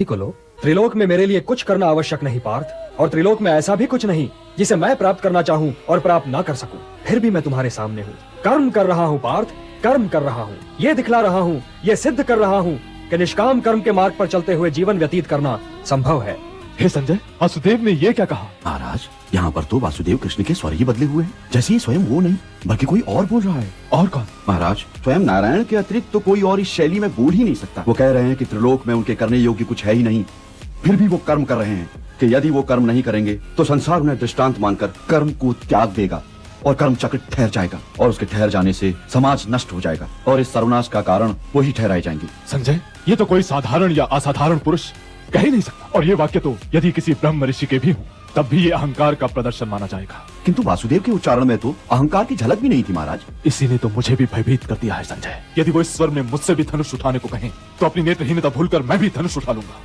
को लो। त्रिलोक में मेरे लिए कुछ करना आवश्यक नहीं पार्थ, और त्रिलोक में ऐसा भी कुछ नहीं जिसे मैं प्राप्त करना चाहूँ और प्राप्त ना कर सकूं। फिर भी मैं तुम्हारे सामने हूँ, कर्म कर रहा हूँ पार्थ, कर्म कर रहा हूँ। ये दिखला रहा हूँ, ये सिद्ध कर रहा हूँ कि निष्काम कर्म के मार्ग पर चलते हुए जीवन व्यतीत करना संभव है। हे संजय, वासुदेव ने ये क्या कहा? महाराज, यहाँ पर तो वासुदेव कृष्ण के स्वर ही बदले हुए हैं, जैसे ये स्वयं वो नहीं बल्कि कोई और बोल रहा है। और कौन? महाराज, स्वयं नारायण के अतिरिक्त तो कोई और इस शैली में बोल ही नहीं सकता। वो कह रहे हैं कि त्रिलोक में उनके करने योग्य कुछ है ही नहीं, फिर भी वो कर्म कर रहे हैं कि यदि वो कर्म नहीं करेंगे तो संसार उन्हें दृष्टांत मानकर कर्म को त्याग देगा और कर्म चक्र ठहर जाएगा, और उसके ठहर जाने से समाज नष्ट हो जाएगा और इस सर्वनाश का कारण वही ठहराए जाएंगे। संजय, ये तो कोई साधारण या असाधारण पुरुष कह ही नहीं सकता, और ये वाक्य तो यदि किसी ब्रह्म ऋषि के भी हो तब भी ये अहंकार का प्रदर्शन माना जाएगा। किंतु वासुदेव के उच्चारण में तो अहंकार की झलक भी नहीं थी महाराज। इसी ने तो मुझे भी भयभीत कर दिया है संजय। यदि वो इस स्वर में मुझसे भी धनुष उठाने को कहें तो अपनी नेत्रहीनता भूलकर मैं भी धनुष उठा लूंगा।